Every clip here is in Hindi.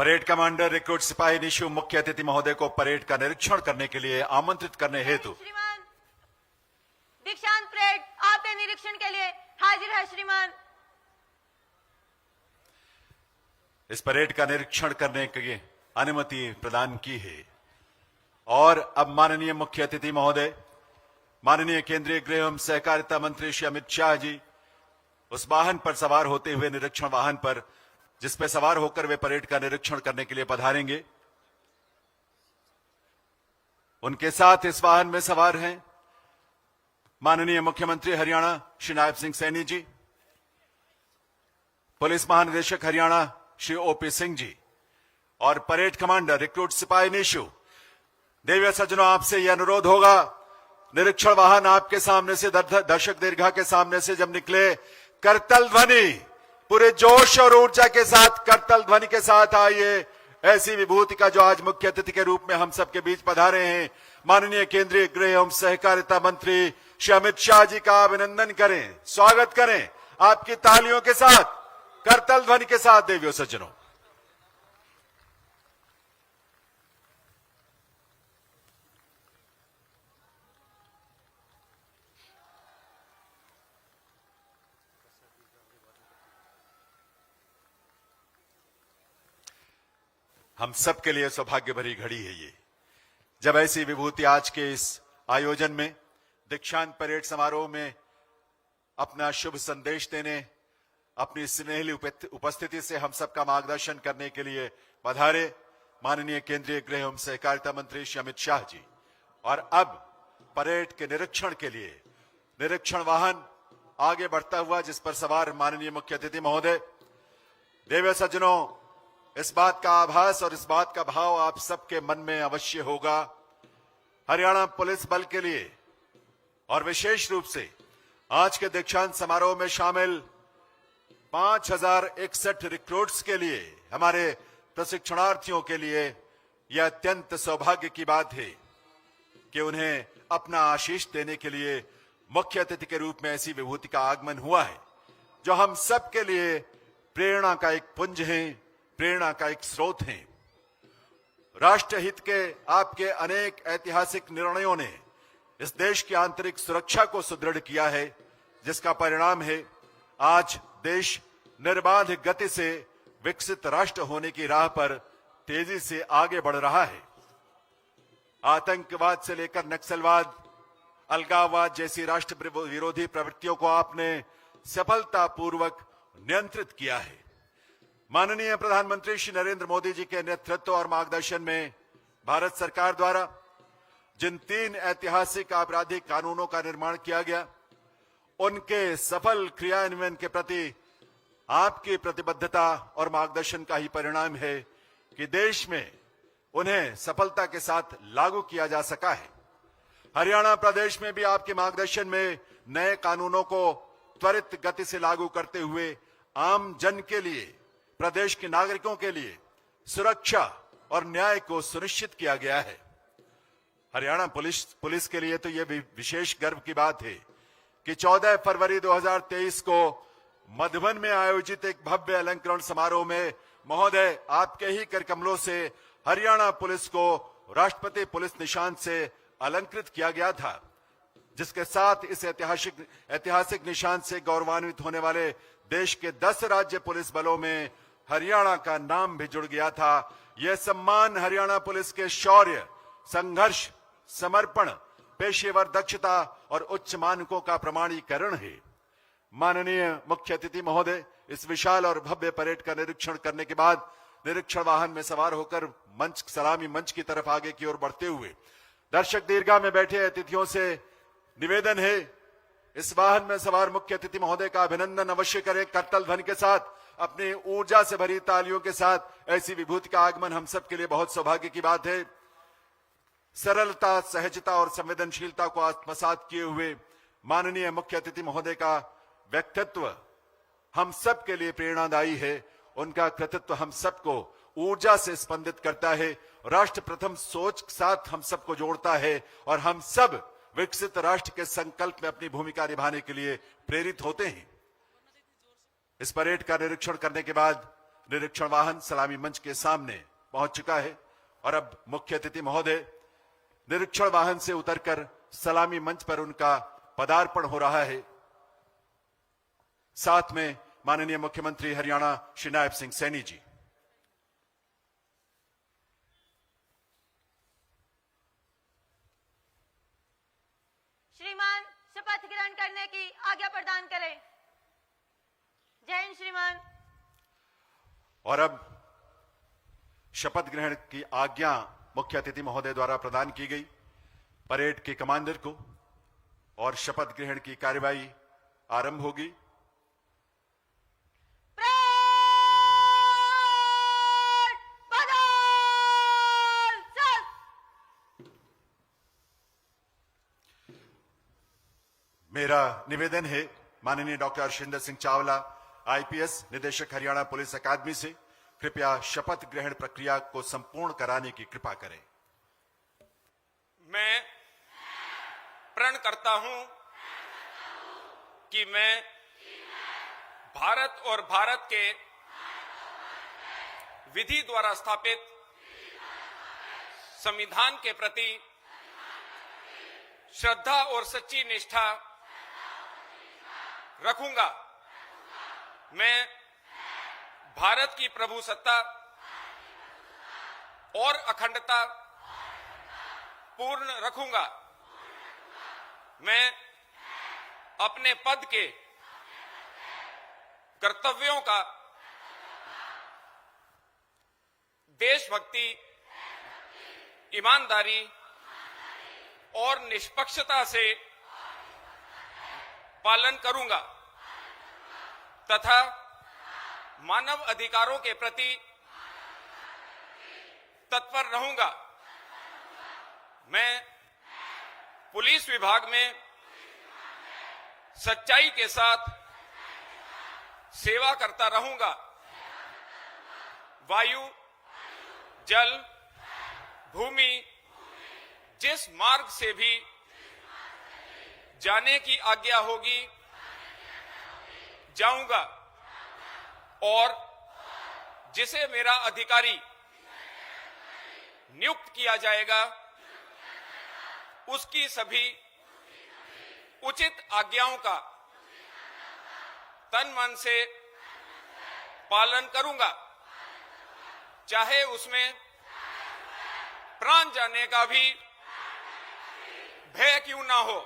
परेड कमांडर रिक्रूट सिपाही निशु मुख्य अतिथि महोदय को परेड का निरीक्षण करने के लिए आमंत्रित करने हेतु श्रीमान दीक्षांत परेड आपके निरीक्षण के लिए हाजिर है श्रीमान। इस परेड का निरीक्षण करने की अनुमति प्रदान की है। और अब माननीय मुख्य अतिथि महोदय, माननीय केंद्रीय गृह एवं सहकारिता मंत्री श्री अमित शाह जी उस वाहन पर सवार होते हुए, निरीक्षण वाहन पर जिस पर सवार होकर वे परेड का निरीक्षण करने के लिए पधारेंगे, उनके साथ इस वाहन में सवार हैं माननीय मुख्यमंत्री हरियाणा श्री नायब सिंह सैनी जी, पुलिस महानिदेशक हरियाणा श्री ओपी सिंह जी और परेड कमांडर रिक्रूट सिपाही निशु। देवी सज्जनों, आपसे यह अनुरोध होगा, निरीक्षण वाहन आपके सामने से, दर्शक दीर्घा के सामने से जब निकले, करतल ध्वनि पूरे जोश और ऊर्जा के साथ, करतल ध्वनि के साथ आइए ऐसी विभूति का जो आज मुख्य अतिथि के रूप में हम सबके बीच पधारे हैं, माननीय केंद्रीय गृह एवं सहकारिता मंत्री श्री अमित शाह जी का अभिनंदन करें, स्वागत करें आपकी तालियों के साथ, करतल ध्वनि के साथ। देवियों सज्जनों, हम सबके लिए सौभाग्य भरी घड़ी है ये, जब ऐसी विभूति आज के इस आयोजन में, दीक्षांत परेड समारोह में अपना शुभ संदेश देने, अपनी स्नेहली उपस्थिति से हम सबका मार्गदर्शन करने के लिए पधारे माननीय केंद्रीय गृह एवं सहकारिता मंत्री श्री अमित शाह जी। और अब परेड के निरीक्षण के लिए निरीक्षण वाहन आगे बढ़ता हुआ, जिस पर सवार माननीय मुख्य अतिथि महोदय। देवी सज्जनों, इस बात का आभास और इस बात का भाव आप सबके मन में अवश्य होगा, हरियाणा पुलिस बल के लिए और विशेष रूप से आज के दीक्षांत समारोह में शामिल 5061 रिक्रूट्स के लिए, हमारे प्रशिक्षणार्थियों के लिए यह अत्यंत सौभाग्य की बात है कि उन्हें अपना आशीष देने के लिए मुख्य अतिथि के रूप में ऐसी विभूति का आगमन हुआ है, जो हम सबके लिए प्रेरणा का एक पुंज है, प्रेरणा का एक स्रोत है। राष्ट्रहित के आपके अनेक ऐतिहासिक निर्णयों ने इस देश की आंतरिक सुरक्षा को सुदृढ़ किया है, जिसका परिणाम है आज देश निर्बाध गति से विकसित राष्ट्र होने की राह पर तेजी से आगे बढ़ रहा है। आतंकवाद से लेकर नक्सलवाद, अलगाववाद जैसी राष्ट्र विरोधी प्रवृत्तियों को आपने सफलतापूर्वक नियंत्रित किया है। माननीय प्रधानमंत्री श्री नरेंद्र मोदी जी के नेतृत्व और मार्गदर्शन में भारत सरकार द्वारा जिन 3 ऐतिहासिक आपराधिक कानूनों का निर्माण किया गया, उनके सफल क्रियान्वयन के प्रति आपकी प्रतिबद्धता और मार्गदर्शन का ही परिणाम है कि देश में उन्हें सफलता के साथ लागू किया जा सका है। हरियाणा प्रदेश में भी आपके मार्गदर्शन में नए कानूनों को त्वरित गति से लागू करते हुए आम जन के लिए, प्रदेश के नागरिकों के लिए सुरक्षा और न्याय को सुनिश्चित किया गया है। हरियाणा पुलिस के लिए तो यह विशेष गर्व की बात है कि 14 फरवरी 2023 को मधुबन में आयोजित एक भव्य अलंकरण समारोह में महोदय आपके ही कर कमलों से हरियाणा पुलिस को राष्ट्रपति पुलिस निशान से अलंकृत किया गया था, जिसके साथ इस ऐतिहासिक निशान से गौरवान्वित होने वाले देश के 10 राज्य पुलिस बलों में हरियाणा का नाम भी जुड़ गया था। यह सम्मान हरियाणा पुलिस के शौर्य, संघर्ष, समर्पण, पेशेवर दक्षता और उच्च मानकों का प्रमाणीकरण है। माननीय मुख्य अतिथि महोदय, इस विशाल और भव्य परेड का निरीक्षण करने के बाद निरीक्षण वाहन में सवार होकर सलामी मंच की तरफ आगे की ओर बढ़ते हुए दर्शक दीर्घा में बैठे अतिथियों से निवेदन है, इस वाहन में सवार मुख्य अतिथि महोदय का अभिनंदन अवश्य करें, करतल ध्वनि के साथ, अपनी ऊर्जा से भरी तालियों के साथ। ऐसी विभूति का आगमन हम सब के लिए बहुत सौभाग्य की बात है। सरलता, सहजता और संवेदनशीलता को आत्मसात किए हुए माननीय मुख्य अतिथि महोदय का व्यक्तित्व हम सब के लिए प्रेरणादायी है। उनका कृतित्व हम सबको ऊर्जा से स्पंदित करता है, राष्ट्र प्रथम सोच साथ हम सबको जोड़ता है और हम सब विकसित राष्ट्र के संकल्प में अपनी भूमिका निभाने के लिए प्रेरित होते हैं। इस परेड का निरीक्षण करने के बाद निरीक्षण वाहन सलामी मंच के सामने पहुंच चुका है और अब मुख्य अतिथि महोदय निरीक्षण वाहन से उतरकर सलामी मंच पर उनका पदार्पण हो रहा है। साथ में माननीय मुख्यमंत्री हरियाणा श्री नायब सिंह सैनी जी। श्रीमान शपथ ग्रहण करने की आज्ञा प्रदान करें। जय हिंद श्रीमान। और अब शपथ ग्रहण की आज्ञा मुख्य अतिथि महोदय द्वारा प्रदान की गई। परेड के कमांडर को और शपथ ग्रहण की कार्यवाही आरंभ होगी। मेरा निवेदन है माननीय डॉक्टर हरशिंदर सिंह चावला आईपीएस निदेशक हरियाणा पुलिस अकादमी से कृपया शपथ ग्रहण प्रक्रिया को संपूर्ण कराने की कृपा करें। मैं प्रण करता हूं कि मैं भारत और भारत के विधि द्वारा स्थापित संविधान के प्रति श्रद्धा और सच्ची निष्ठा रखूंगा। मैं भारत की प्रभुसत्ता और अखंडता पूर्ण रखूंगा। मैं अपने पद के कर्तव्यों का देशभक्ति, ईमानदारी और निष्पक्षता से पालन करूंगा तथा मानव अधिकारों के प्रति तत्पर रहूंगा। मैं पुलिस विभाग में सच्चाई के साथ सेवा करता रहूंगा। वायु, जल, भूमि जिस मार्ग से भी जाने की आज्ञा होगी जाऊंगा और जिसे मेरा अधिकारी नियुक्त किया जाएगा उसकी सभी उचित आज्ञाओं का तन मन से पालन करूंगा, चाहे उसमें प्राण जाने का भी भय क्यों ना हो।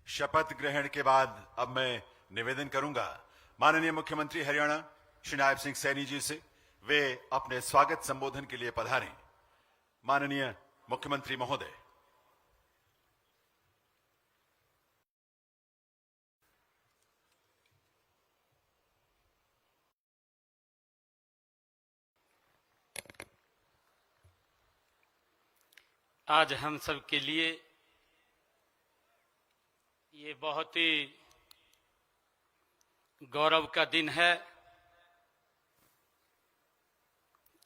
शपथ ग्रहण के बाद अब मैं निवेदन करूंगा माननीय मुख्यमंत्री हरियाणा श्री नायब सिंह सैनी जी से वे अपने स्वागत संबोधन के लिए पधारें। माननीय मुख्यमंत्री महोदय। आज हम सब के लिए ये बहुत ही गौरव का दिन है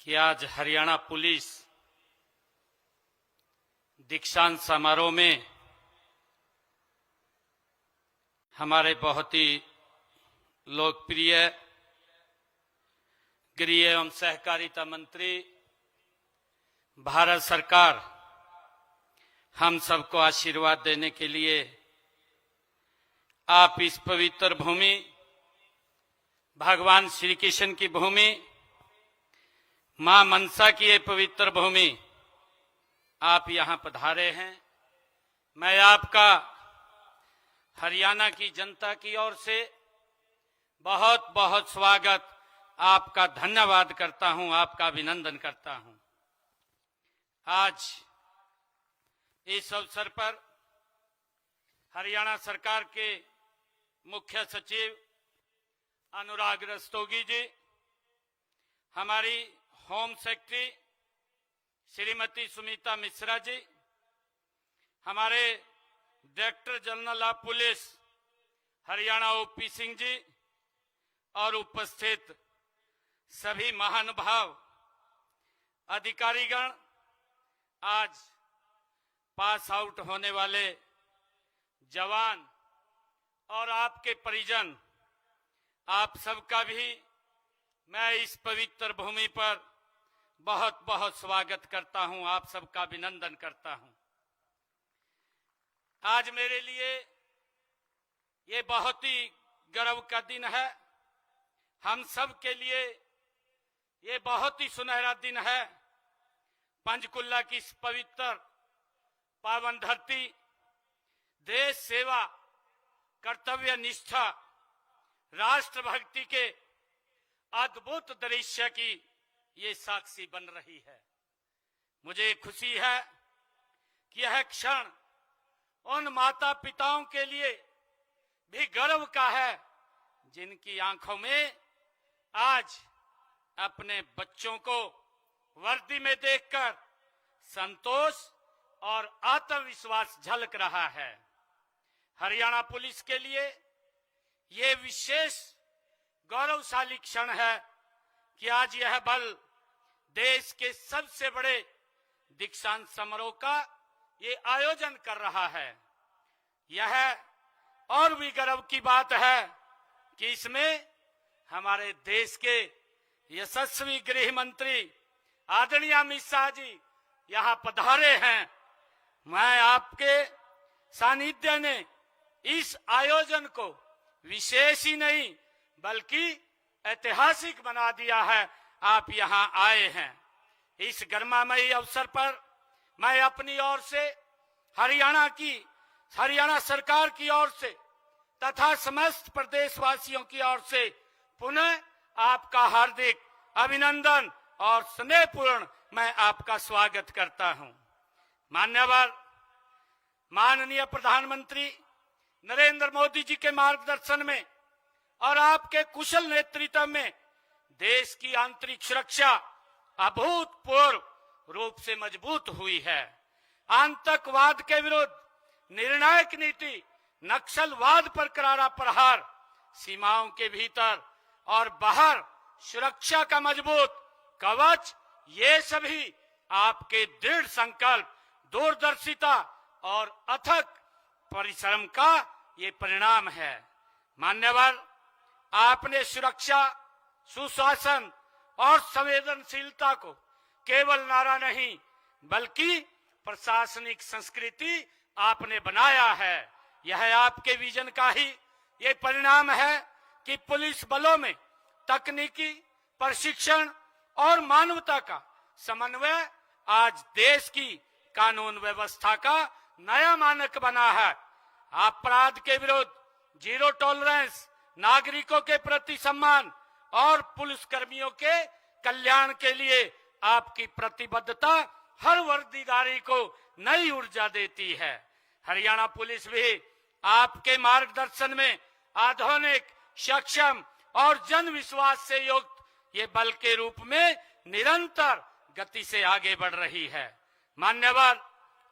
कि आज हरियाणा पुलिस दीक्षांत समारोह में हमारे बहुत ही लोकप्रिय गृह एवं सहकारिता मंत्री भारत सरकार हम सबको आशीर्वाद देने के लिए आप इस पवित्र भूमि, भगवान श्री कृष्ण की भूमि, मां मनसा की ये पवित्र भूमि, आप यहां पधारे हैं। मैं आपका हरियाणा की जनता की ओर से बहुत बहुत स्वागत, आपका धन्यवाद करता हूं, आपका अभिनंदन करता हूं। आज इस अवसर पर हरियाणा सरकार के मुख्य सचिव अनुराग रस्तोगी जी, हमारी होम सेक्रेटरी श्रीमती सुमिता मिश्रा जी, हमारे director general of police Haryana OP Singh ji और उपस्थित सभी महानुभाव अधिकारीगण, आज पास आउट होने वाले जवान और आपके परिजन, आप सबका भी मैं इस पवित्र भूमि पर बहुत बहुत स्वागत करता हूं, आप सबका अभिनंदन करता हूं। आज मेरे लिए ये बहुत ही गर्व का दिन है। हम सब के लिए ये बहुत ही सुनहरा दिन है। पंचकुला की इस पवित्र पावन धरती देश सेवा, कर्तव्य निष्ठा, राष्ट्रभक्ति के अद्भुत दृश्य की ये साक्षी बन रही है। मुझे खुशी है कि यह क्षण उन माता पिताओं के लिए भी गर्व का है जिनकी आंखों में आज अपने बच्चों को वर्दी में देखकर संतोष और आत्मविश्वास झलक रहा है। हरियाणा पुलिस के लिए ये विशेष गौरवशाली क्षण है कि आज यह बल देश के सबसे बड़े दीक्षांत समारोह का ये आयोजन कर रहा है। यह और भी गर्व की बात है कि इसमें हमारे देश के यशस्वी गृह मंत्री आदरणीय अमित शाह जी यहाँ पधारे हैं। मैं आपके सानिध्य ने इस आयोजन को विशेष ही नहीं बल्कि ऐतिहासिक बना दिया है। आप यहाँ आए हैं। इस गरिमामयी अवसर पर मैं अपनी ओर से हरियाणा सरकार की ओर से तथा समस्त प्रदेशवासियों की ओर से पुनः आपका हार्दिक अभिनंदन और स्नेहपूर्ण मैं आपका स्वागत करता हूं। माननीय प्रधानमंत्री नरेंद्र मोदी जी के मार्गदर्शन में और आपके कुशल नेतृत्व में देश की आंतरिक सुरक्षा अभूतपूर्व रूप से मजबूत हुई है। आतंकवाद के विरुद्ध निर्णायक नीति, नक्सलवाद पर करारा प्रहार, सीमाओं के भीतर और बाहर सुरक्षा का मजबूत कवच, ये सभी आपके दृढ़ संकल्प, दूरदर्शिता और अथक परिश्रम का ये परिणाम है। मान्यवर, आपने सुरक्षा, सुशासन और संवेदनशीलता को केवल नारा नहीं बल्कि प्रशासनिक संस्कृति आपने बनाया है। यह आपके विजन का ही ये परिणाम है कि पुलिस बलों में तकनीकी प्रशिक्षण और मानवता का समन्वय आज देश की कानून व्यवस्था का नया मानक बना है। अपराध के विरुद्ध जीरो टॉलरेंस, नागरिकों के प्रति सम्मान और पुलिसकर्मियों के कल्याण के लिए आपकी प्रतिबद्धता हर वर्दीधारी को नई ऊर्जा देती है। हरियाणा पुलिस भी आपके मार्गदर्शन में आधुनिक, सक्षम और जन विश्वास से युक्त ये बल के रूप में निरंतर गति से आगे बढ़ रही है। मान्यवर,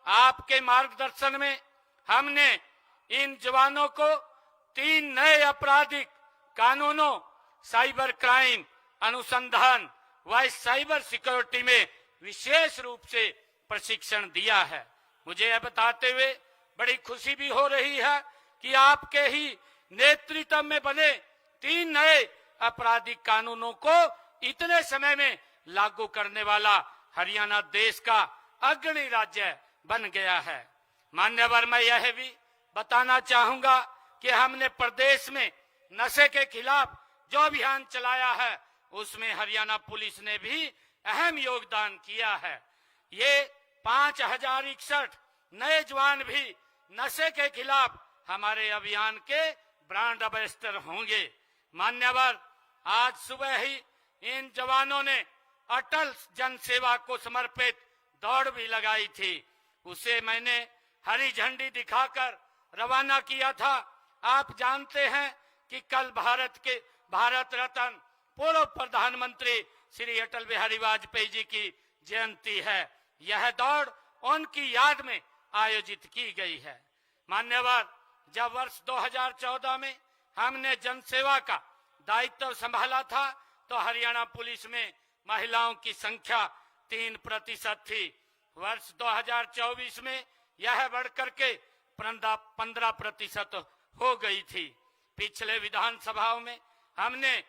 आपके मार्गदर्शन में हमने इन जवानों को 3 नए आपराधिक कानूनों, साइबर क्राइम अनुसंधान व साइबर सिक्योरिटी में विशेष रूप से प्रशिक्षण दिया है। मुझे यह बताते हुए बड़ी खुशी भी हो रही है कि आपके ही नेतृत्व में बने 3 नए आपराधिक कानूनों को इतने समय में लागू करने वाला हरियाणा देश का अग्रणी राज्य बन गया है। मान्यवर, मैं यह भी बताना चाहूंगा कि हमने प्रदेश में नशे के खिलाफ जो अभियान चलाया है उसमें हरियाणा पुलिस ने भी अहम योगदान किया है। ये 5061 नए जवान भी नशे के खिलाफ हमारे अभियान के ब्रांड एम्बेसडर होंगे। मान्यवर, आज सुबह ही इन जवानों ने अटल जन सेवा को समर्पित दौड़ भी लगाई थी। उसे मैंने हरी झंडी दिखाकर रवाना किया था। आप जानते हैं कि कल भारत रत्न पूर्व प्रधानमंत्री श्री अटल बिहारी वाजपेयी जी की जयंती है। यह दौड़ उनकी याद में आयोजित की गई है। मान्यवर, जब वर्ष 2014 में हमने जनसेवा का दायित्व संभाला था तो हरियाणा पुलिस में महिलाओं की संख्या 3% थी। वर्ष 2024 में यह बढ़कर के 15% हो गई थी। पिछले विधानसभाओं में हमने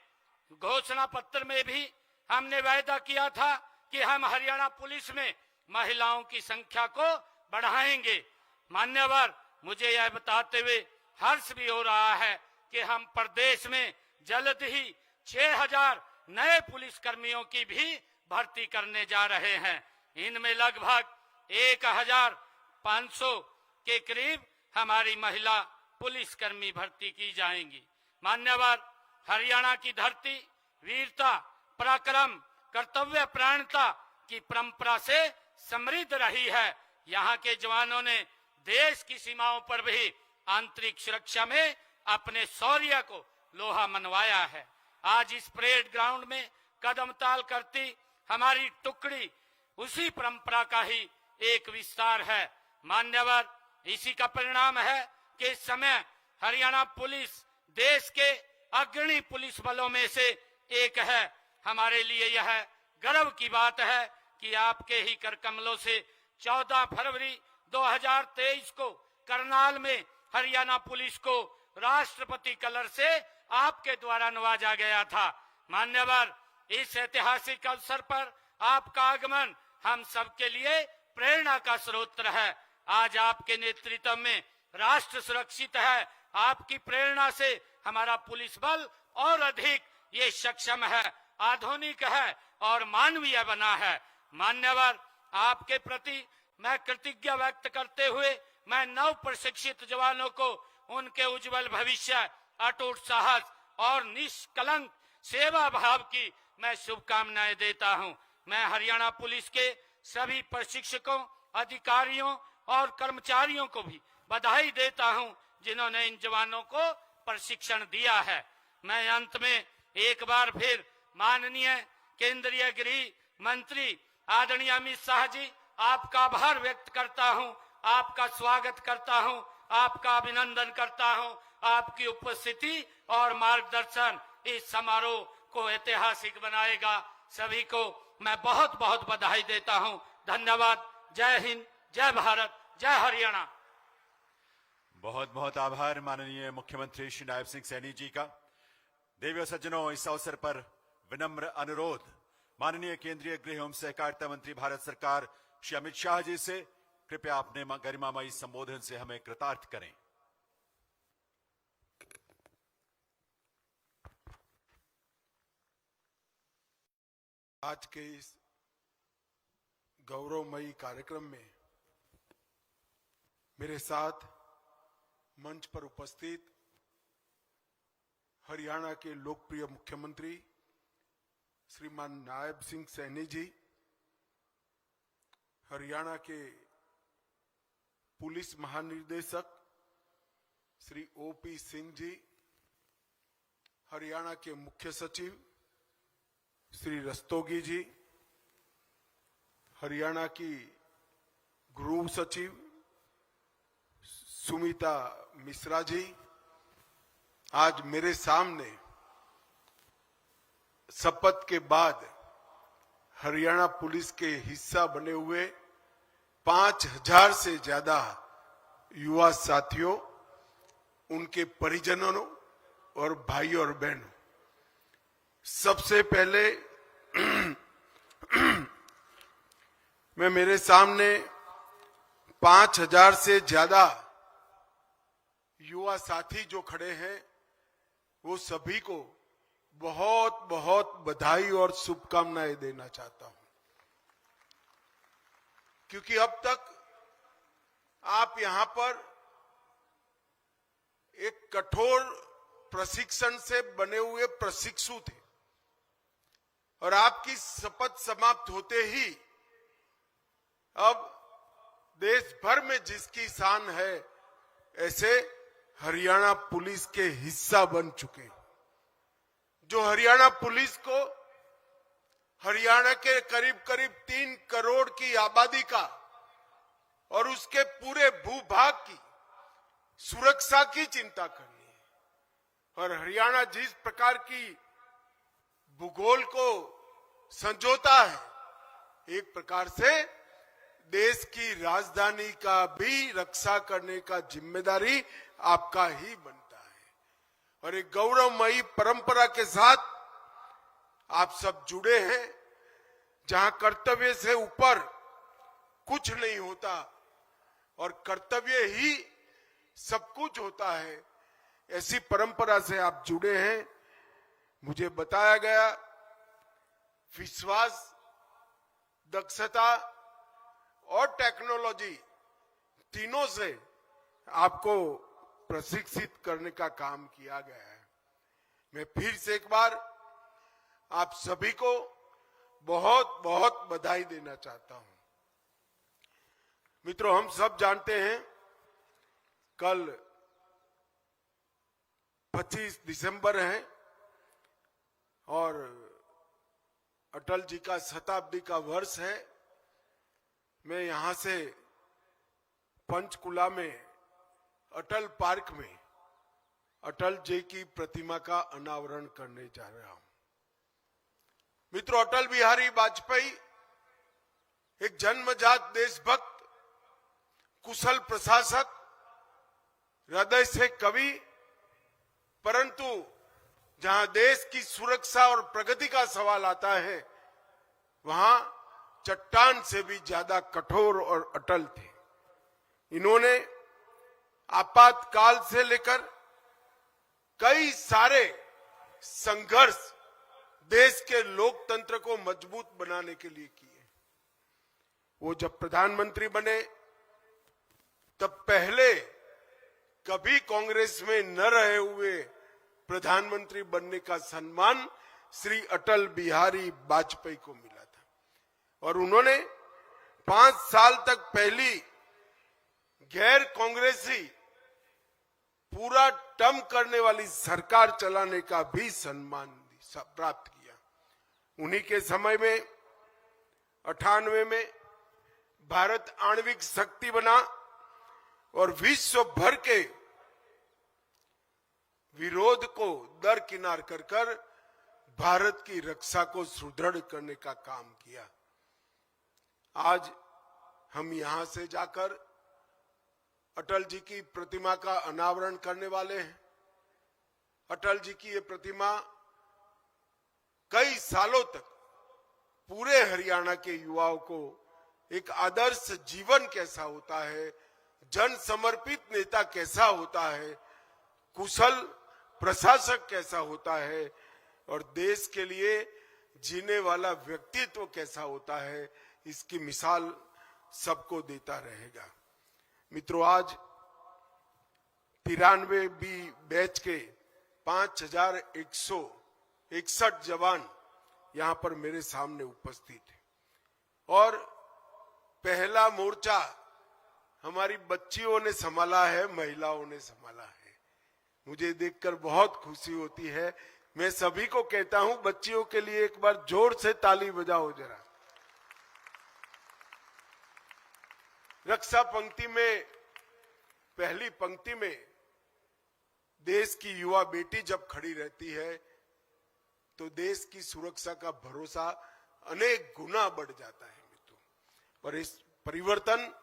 घोषणा पत्र में भी हमने वायदा किया था कि हम हरियाणा पुलिस में महिलाओं की संख्या को बढ़ाएंगे। मान्यवर, मुझे यह बताते हुए हर्ष भी हो रहा है कि हम प्रदेश में जल्द ही 6000 नए पुलिस कर्मियों की भी भर्ती करने जा रहे हैं। इनमें लगभग 1500 के करीब हमारी महिला पुलिसकर्मी भर्ती की जाएंगी। मान्यवर, हरियाणा की धरती वीरता, पराक्रम, कर्तव्य प्राणता की परंपरा से समृद्ध रही है। यहाँ के जवानों ने देश की सीमाओं पर भी आंतरिक सुरक्षा में अपने शौर्य को लोहा मनवाया है। आज इस परेड ग्राउंड में कदम ताल करती हमारी टुकड़ी उसी परंपरा का ही एक विस्तार है। मान्यवर, इसी का परिणाम है कि इस समय हरियाणा पुलिस देश के अग्रणी पुलिस बलों में से एक है। हमारे लिए यह गर्व की बात है कि आपके ही कर कमलों से 14 फरवरी 2023 को करनाल में हरियाणा पुलिस को राष्ट्रपति कलर से आपके द्वारा नवाजा गया था। मान्यवर, इस ऐतिहासिक अवसर पर आपका आगमन हम सबके लिए प्रेरणा का स्रोत है। आज आपके नेतृत्व में राष्ट्र सुरक्षित है। आपकी प्रेरणा से हमारा पुलिस बल और अधिक ये सक्षम है, आधुनिक है और मानवीय बना है। मान्यवर, आपके प्रति मैं कृतज्ञता व्यक्त करते हुए मैं नव प्रशिक्षित जवानों को उनके उज्जवल भविष्य, अटूट साहस और निष्कलंक सेवा भाव की मैं शुभकामनाएं देता हूं। मैं हरियाणा पुलिस के सभी प्रशिक्षकों, अधिकारियों और कर्मचारियों को भी बधाई देता हूं जिन्होंने इन जवानों को प्रशिक्षण दिया है। मैं अंत में एक बार फिर माननीय केंद्रीय गृह मंत्री आदरणीय अमित शाह जी, आपका आभार व्यक्त करता हूं, आपका स्वागत करता हूं, आपका अभिनंदन करता हूं। आपकी उपस्थिति और मार्गदर्शन इस समारोह को ऐतिहासिक बनाएगा। सभी को मैं बहुत बहुत बधाई देता हूं। धन्यवाद। जय हिंद, जय भारत, जय हरियाणा। बहुत बहुत आभार माननीय मुख्यमंत्री श्री नायब सिंह सैनी जी का। देवियों सज्जनों, इस अवसर पर विनम्र अनुरोध माननीय केंद्रीय गृह एवं सहकारिता मंत्री भारत सरकार श्री अमित शाह जी से, कृपया अपने गरिमामयी संबोधन से हमें कृतार्थ करें। आज के इस गौरवमयी कार्यक्रम में मेरे साथ मंच पर उपस्थित हरियाणा के लोकप्रिय मुख्यमंत्री श्रीमान नायब सिंह सैनी जी, हरियाणा के पुलिस महानिदेशक श्री ओपी सिंह जी, हरियाणा के मुख्य सचिव श्री रस्तोगी जी, हरियाणा की गृह सचिव सुमिता मिश्रा जी, आज मेरे सामने शपथ के बाद हरियाणा पुलिस के हिस्सा बने हुए 5000 से ज्यादा युवा साथियों, उनके परिजनों और भाइयों और बहनों, सबसे पहले मैं मेरे सामने 5000 से ज्यादा युवा साथी जो खड़े हैं वो सभी को बहुत बहुत बधाई और शुभकामनाएं देना चाहता हूं, क्योंकि अब तक आप यहां पर एक कठोर प्रशिक्षण से बने हुए प्रशिक्षु थे और आपकी शपथ समाप्त होते ही अब देश भर में जिसकी शान है ऐसे हरियाणा पुलिस के हिस्सा बन चुके, जो हरियाणा पुलिस को हरियाणा के करीब करीब 3 करोड़ की आबादी का और उसके पूरे भूभाग की सुरक्षा की चिंता करनी है। और हरियाणा जिस प्रकार की भूगोल को संजोता है, एक प्रकार से देश की राजधानी का भी रक्षा करने का जिम्मेदारी आपका ही बनता है। और एक गौरवमयी परंपरा के साथ आप सब जुड़े हैं, जहां कर्तव्य से ऊपर कुछ नहीं होता और कर्तव्य ही सब कुछ होता है, ऐसी परंपरा से आप जुड़े हैं। मुझे बताया गया विश्वास, दक्षता और टेक्नोलॉजी तीनों से आपको प्रशिक्षित करने का काम किया गया है। मैं फिर से एक बार आप सभी को बहुत बहुत बधाई देना चाहता हूं। मित्रों, हम सब जानते हैं कल 25 दिसंबर है और अटल जी का शताब्दी का वर्ष है। मैं यहां से पंचकुला में अटल पार्क में अटल जी की प्रतिमा का अनावरण करने जा रहा हूं। मित्रों, अटल बिहारी वाजपेयी एक जन्मजात देशभक्त, कुशल प्रशासक, हृदय से कवि, परंतु जहां देश की सुरक्षा और प्रगति का सवाल आता है, वहां चट्टान से भी ज्यादा कठोर और अटल थे। इन्होंने आपातकाल से लेकर कई सारे संघर्ष देश के लोकतंत्र को मजबूत बनाने के लिए किए। वो जब प्रधानमंत्री बने तब पहले कभी कांग्रेस में न रहे हुए प्रधानमंत्री बनने का सम्मान श्री अटल बिहारी वाजपेयी को मिला था और उन्होंने 5 साल तक पहली गैर कांग्रेसी पूरा टर्म करने वाली सरकार चलाने का भी सम्मान प्राप्त किया। उन्हीं के समय में 98 में भारत आणविक शक्ति बना और विश्व भर के विरोध को दरकिनार कर भारत की रक्षा को सुदृढ़ करने का काम किया। आज हम यहां से जाकर अटल जी की प्रतिमा का अनावरण करने वाले हैं। अटल जी की ये प्रतिमा कई सालों तक पूरे हरियाणा के युवाओं को एक आदर्श जीवन कैसा होता है, जन समर्पित नेता कैसा होता है, कुशल प्रशासक कैसा होता है और देश के लिए जीने वाला व्यक्तित्व कैसा होता है, इसकी मिसाल सबको देता रहेगा। मित्रों, आज 93 बी बैच के 5161 जवान यहां पर मेरे सामने उपस्थित हैं और पहला मोर्चा हमारी बच्चियों ने संभाला है, महिलाओं ने संभाला है। मुझे देखकर बहुत खुशी होती है। मैं सभी को कहता हूं, बच्चियों के लिए एक बार जोर से ताली बजाओ जरा। रक्षा पंक्ति में, पहली पंक्ति में देश की युवा बेटी जब खड़ी रहती है तो देश की सुरक्षा का भरोसा अनेक गुना बढ़ जाता है मित्रों। और इस परिवर्तन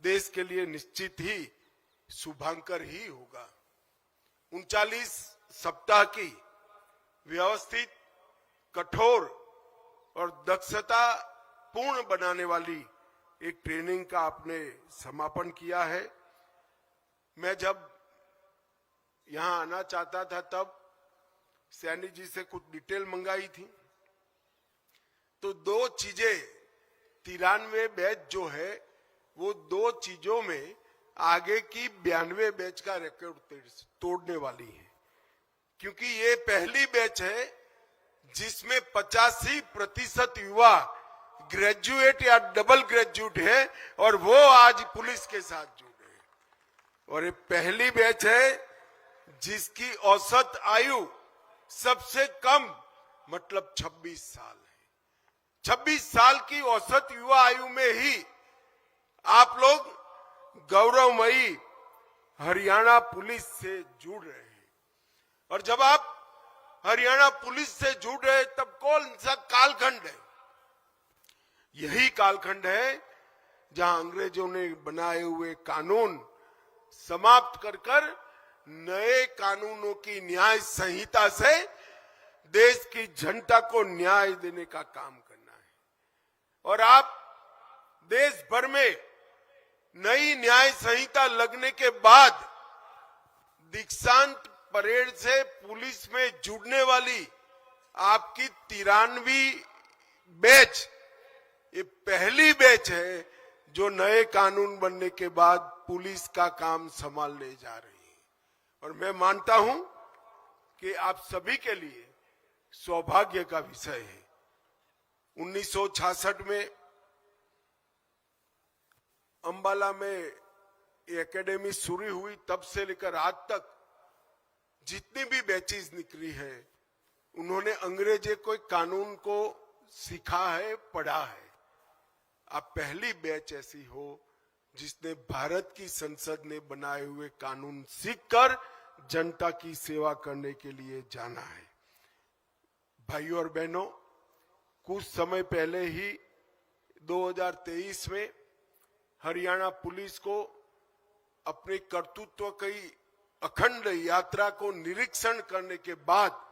देश के लिए निश्चित ही शुभांकर ही होगा। 39 सप्ताह की व्यवस्थित, कठोर और दक्षता पूर्ण बनाने वाली एक ट्रेनिंग का आपने समापन किया है। मैं जब यहां आना चाहता था तब सैनी जी से कुछ डिटेल मंगाई थी, तो 2 चीजें 93 बैच जो है वो 2 चीजों में आगे की 92 बैच का रिकॉर्ड तोड़ने वाली है, क्योंकि ये पहली बैच है जिसमें 85% युवा ग्रेजुएट या डबल ग्रेजुएट है और वो आज पुलिस के साथ जुड़े हैं। और ये पहली बैच है जिसकी औसत आयु सबसे कम मतलब 26 साल है। 26 साल की औसत युवा आयु में ही आप लोग गौरवमयी हरियाणा पुलिस से जुड़ रहे हैं। और जब आप हरियाणा पुलिस से जुड़ रहे तब कौन सा कालखंड है? यही कालखंड है जहां अंग्रेजों ने बनाए हुए कानून समाप्त कर नए कानूनों की न्याय संहिता से देश की जनता को न्याय देने का काम करना है। और आप देश भर में नई न्याय संहिता लगने के बाद दीक्षांत परेड से पुलिस में जुड़ने वाली आपकी 93वीं बैच, ये पहली बैच है जो नए कानून बनने के बाद पुलिस का काम संभालने जा रही है। और मैं मानता हूं कि आप सभी के लिए सौभाग्य का विषय है। 1966 में अंबाला में ये एकेडमी शुरू हुई, तब से लेकर आज तक जितनी भी बैचेस निकली है उन्होंने अंग्रेजी कोई कानून को सीखा है, पढ़ा है। अब पहली बैच ऐसी हो जिसने भारत की संसद ने बनाए हुए कानून सीखकर जनता की सेवा करने के लिए जाना है। भाइयों और बहनों, कुछ समय पहले ही 2023 में हरियाणा पुलिस को अपने कर्तृत्व की अखंड यात्रा को निरीक्षण करने के बाद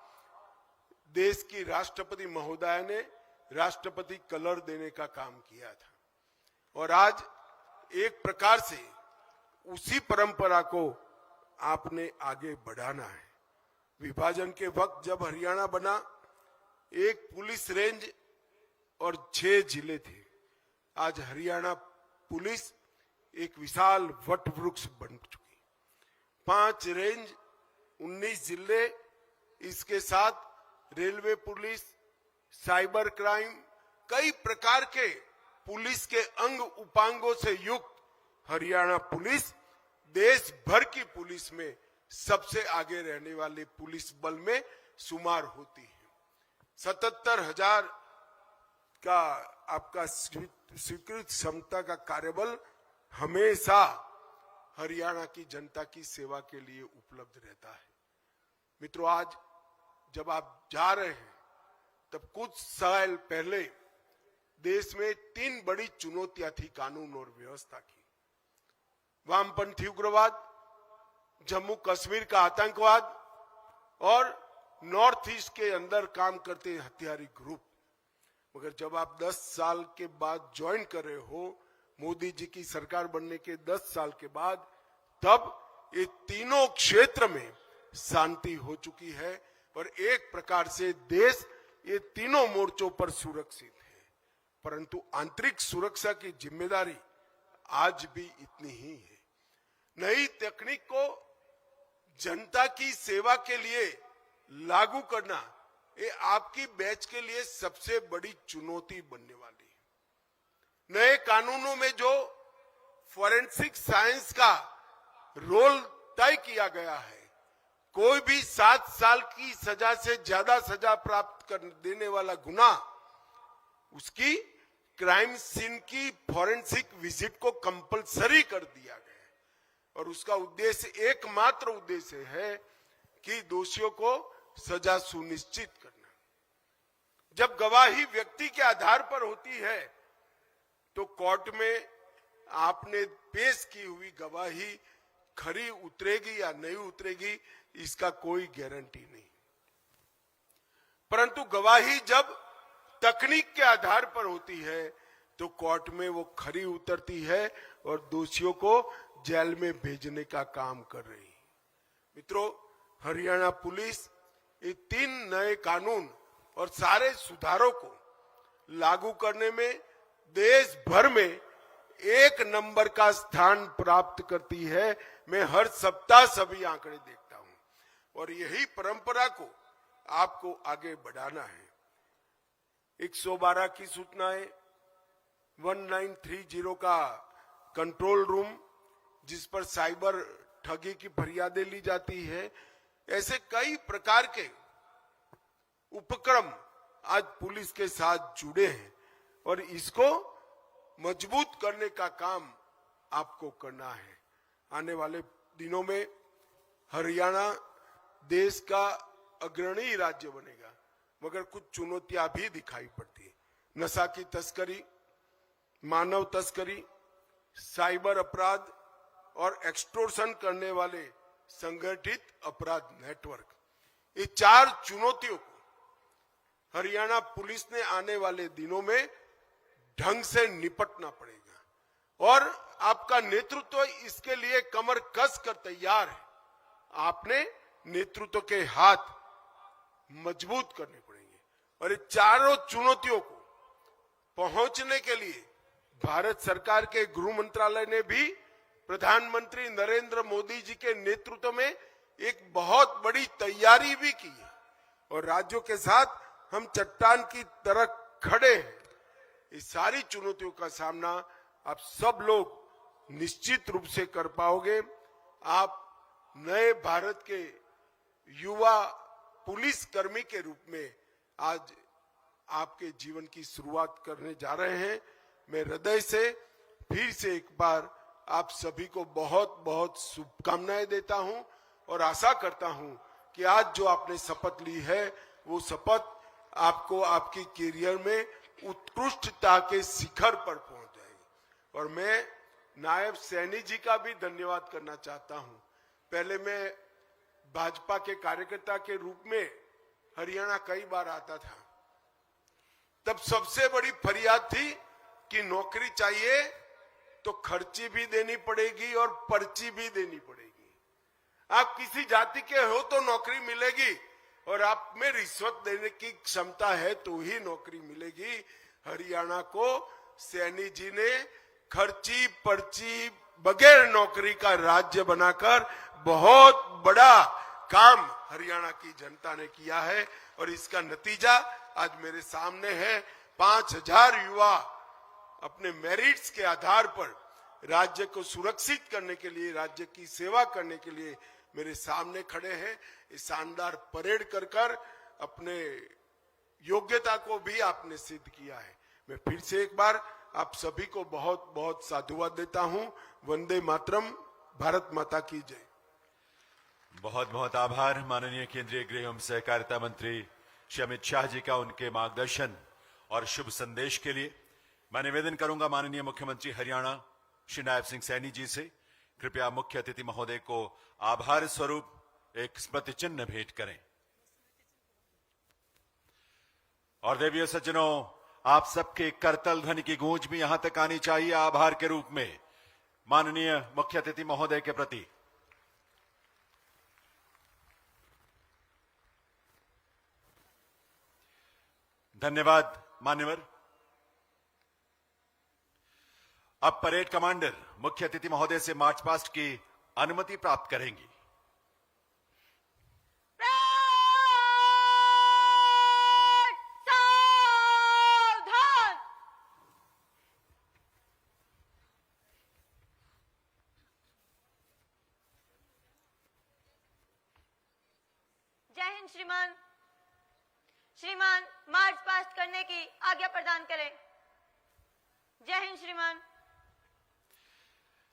देश की राष्ट्रपति महोदया ने राष्ट्रपति कलर देने का काम किया था। और आज एक प्रकार से उसी परंपरा को आपने आगे बढ़ाना है। विभाजन के वक्त जब हरियाणा बना, एक पुलिस रेंज और 6 जिले थे। आज हरियाणा पुलिस एक विशाल वट वृक्ष बन चुकी। 5 रेंज, 19 जिले, इसके साथ रेलवे पुलिस, साइबर क्राइम, कई प्रकार के पुलिस के अंग उपांगों से युक्त हरियाणा पुलिस देश भर की पुलिस में सबसे आगे रहने वाले पुलिस बल में शुमार होती है। 77,000 का आपका स्वीकृत क्षमता का कार्यबल हमेशा हरियाणा की जनता की सेवा के लिए उपलब्ध रहता है। मित्रों, आज जब आप जा रहे हैं तब कुछ साल पहले देश में 3 बड़ी चुनौतियां थी कानून और व्यवस्था की। वामपंथी उग्रवाद, जम्मू कश्मीर का आतंकवाद और नॉर्थ ईस्ट के अंदर काम करते हथियारी ग्रुप। मगर जब आप 10 साल के बाद ज्वाइन कर रहे हो, मोदी जी की सरकार बनने के 10 साल के बाद, तब ये तीनों क्षेत्र में शांति हो चुकी है और एक प्रकार से देश ये तीनों मोर्चों पर सुरक्षित है। परंतु आंतरिक सुरक्षा की जिम्मेदारी आज भी इतनी ही है। नई तकनीक को जनता की सेवा के लिए लागू करना, ये आपकी बैच के लिए सबसे बड़ी चुनौती बनने वाली है। नए कानूनों में जो फॉरेंसिक साइंस का रोल तय किया गया है, कोई भी 7 साल की सजा से ज्यादा सजा प्राप्त कर देने वाला गुनाह, उसकी क्राइम सीन की फॉरेंसिक विजिट को कंपलसरी कर दिया गया है। और उसका उद्देश्य, एकमात्र उद्देश्य है कि दोषियों को सजा सुनिश्चित करना। जब गवाही व्यक्ति के आधार पर होती है तो कोर्ट में आपने पेश की हुई गवाही खरी उतरेगी या नहीं उतरेगी, इसका कोई गारंटी नहीं। परंतु गवाही जब तकनीक के आधार पर होती है तो कोर्ट में वो खरी उतरती है और दोषियों को जेल में भेजने का काम कर रही है। मित्रों, हरियाणा पुलिस ये 3 नए कानून और सारे सुधारों को लागू करने में देश भर में 1 नंबर का स्थान प्राप्त करती है। मैं हर सप्ताह सभी आंकड़े देखता हूं और यही परंपरा को आपको आगे बढ़ाना है। 112 की सूचनाएं, 1930 का कंट्रोल रूम जिस पर साइबर ठगी की फरियादें ली जाती है, ऐसे कई प्रकार के उपक्रम आज पुलिस के साथ जुड़े हैं और इसको मजबूत करने का काम आपको करना है। आने वाले दिनों में हरियाणा देश का अग्रणी राज्य बनेगा, मगर कुछ चुनौतियां भी दिखाई पड़ती है। नशा की तस्करी, मानव तस्करी, साइबर अपराध और एक्सटोर्शन करने वाले संगठित अपराध नेटवर्क, ये 4 चुनौतियों को हरियाणा पुलिस ने आने वाले दिनों में ढंग से निपटना पड़ेगा और आपका नेतृत्व इसके लिए कमर कस कर तैयार है। आपने नेतृत्व के हाथ मजबूत करने पड़ेंगे और ये चारों चुनौतियों को पहुंचने के लिए भारत सरकार के गृह मंत्रालय ने भी प्रधानमंत्री नरेंद्र मोदी जी के नेतृत्व में एक बहुत बड़ी तैयारी भी की है और राज्यों के साथ हम चट्टान की तरह खड़े हैं। इस सारी चुनौतियों का सामना आप सब लोग निश्चित रूप से कर पाओगे। आप नए भारत के युवा पुलिस कर्मी के रूप में आज आपके जीवन की शुरुआत करने जा रहे हैं। मैं हृदय से फिर से एक बार आप सभी को बहुत बहुत शुभकामनाएं देता हूं और आशा करता हूं कि आज जो आपने शपथ ली है वो शपथ आपको आपकी करियर में उत्कृष्टता के शिखर पर पहुंच जाएगी। और मैं नायब सैनी जी का भी धन्यवाद करना चाहता हूं। पहले मैं भाजपा के कार्यकर्ता के रूप में हरियाणा कई बार आता था, तब सबसे बड़ी फरियाद थी कि नौकरी चाहिए तो खर्ची भी देनी पड़ेगी और पर्ची भी देनी पड़ेगी। आप किसी जाति के हो तो नौकरी मिलेगी और आप में रिश्वत देने की क्षमता है तो ही नौकरी मिलेगी। हरियाणा को सैनी जी ने खर्ची पर्ची बगैर नौकरी का राज्य बनाकर बहुत बड़ा काम हरियाणा की जनता ने किया है और इसका नतीजा आज मेरे सामने है। 5000 युवा अपने मेरिट्स के आधार पर राज्य को सुरक्षित करने के लिए, राज्य की सेवा करने के लिए मेरे सामने खड़े हैं। इस शानदार परेड कर अपने योग्यता को भी आपने सिद्ध किया है। मैं फिर से एक बार आप सभी को बहुत बहुत साधुवाद देता हूं। वंदे मातरम, भारत माता की जय। बहुत बहुत आभार माननीय केंद्रीय गृह एवं सहकारिता मंत्री श्री अमित शाह जी का उनके मार्गदर्शन और शुभ संदेश के लिए। मैं निवेदन करूंगा माननीय मुख्यमंत्री हरियाणा श्री नायब सिंह सैनी जी से, कृपया मुख्य अतिथि महोदय को आभार स्वरूप एक स्मृति चिन्ह भेंट करें। और देवियों सज्जनों, आप सबके करतल ध्वनि की गूंज भी यहां तक आनी चाहिए आभार के रूप में माननीय मुख्य अतिथि महोदय के प्रति। धन्यवाद मान्यवर। अब परेड कमांडर मुख्य अतिथि महोदय से मार्च पास्ट की अनुमति प्राप्त करेंगी। सावधान। जय हिंद श्रीमान। श्रीमान, मार्च पास्ट करने की आज्ञा प्रदान करें। जय हिंद श्रीमान।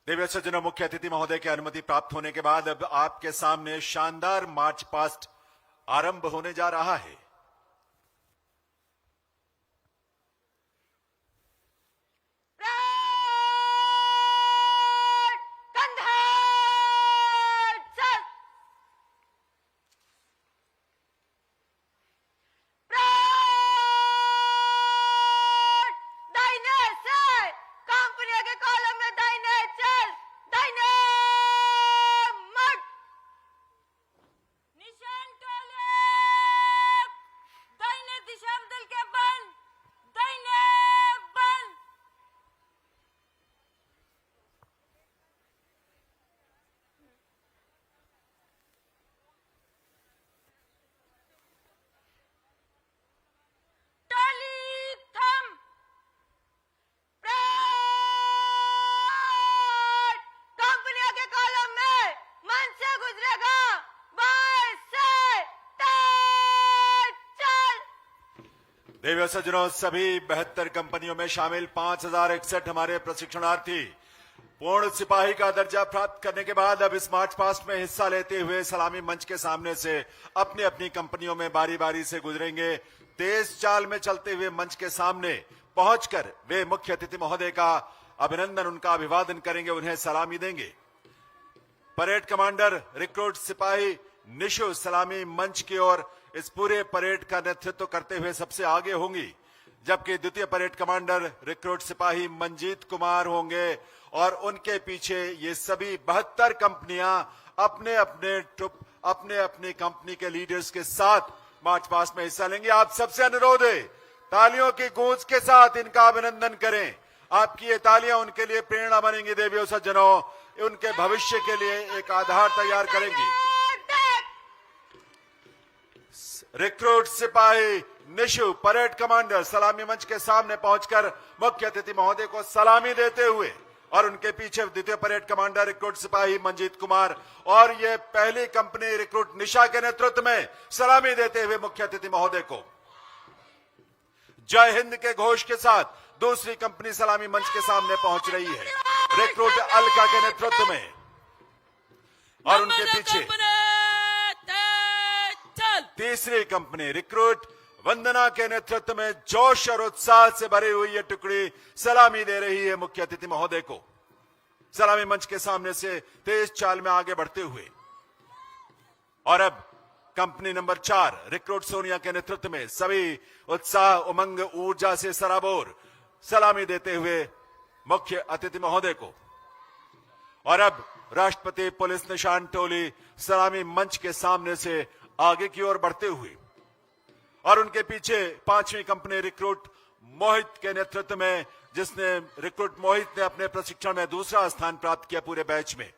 देवी सज्जनों, मुख्य अतिथि महोदय की अनुमति प्राप्त होने के बाद अब आपके सामने शानदार मार्च पास्ट आरंभ होने जा रहा है। देवी सज्जनों, सभी 72 कंपनियों में शामिल 5061 हमारे प्रशिक्षणार्थी पूर्ण सिपाही का दर्जा प्राप्त करने के बाद अब इस मार्च पास्ट में हिस्सा लेते हुए सलामी मंच के सामने से अपनी अपनी कंपनियों में बारी बारी से गुजरेंगे। तेज चाल में चलते हुए मंच के सामने पहुंचकर वे मुख्य अतिथि महोदय का अभिनंदन, उनका अभिवादन करेंगे, उन्हें सलामी देंगे। परेड कमांडर रिक्रूट सिपाही निशु सलामी मंच की ओर इस पूरे परेड का नेतृत्व करते हुए सबसे आगे होंगी, जबकि द्वितीय परेड कमांडर रिक्रूट सिपाही मंजीत कुमार होंगे और उनके पीछे ये सभी 72 कंपनियां अपने अपनी कंपनी के लीडर्स के साथ मार्च पास्ट में हिस्सा लेंगे। आप सबसे अनुरोध है, तालियों की गूंज के साथ इनका अभिनंदन करें। आपकी ये तालियां उनके लिए प्रेरणा बनेंगी। देवियों सज्जनों, उनके भविष्य के लिए एक आधार तैयार करेंगी। रिक्रूट सिपाही निशु परेड कमांडर सलामी मंच के सामने पहुंचकर मुख्य अतिथि महोदय को सलामी देते हुए और उनके पीछे द्वितीय परेड कमांडर रिक्रूट सिपाही मंजीत कुमार और ये पहली कंपनी रिक्रूट निशा के नेतृत्व में सलामी देते हुए मुख्य अतिथि महोदय को जय हिंद के घोष के साथ दूसरी कंपनी सलामी मंच के सामने पहुंच रही है, रिक्रूट अलका के नेतृत्व में। और उनके पीछे तीसरी कंपनी रिक्रूट वंदना के नेतृत्व में जोश और उत्साह से भरी हुई ये टुकड़ी सलामी दे रही है मुख्य अतिथि महोदय को, सलामी मंच के सामने से तेज चाल में आगे बढ़ते हुए। और अब कंपनी नंबर 4 रिक्रूट सोनिया के नेतृत्व में सभी उत्साह, उमंग, ऊर्जा से सराबोर सलामी देते हुए मुख्य अतिथि महोदय को। और अब राष्ट्रपति पुलिस निशान टोली सलामी मंच के सामने से आगे की ओर बढ़ते हुए और उनके पीछे 5वीं कंपनी रिक्रूट मोहित के नेतृत्व में, जिसने रिक्रूट मोहित ने अपने प्रशिक्षण में दूसरा स्थान प्राप्त किया पूरे बैच में।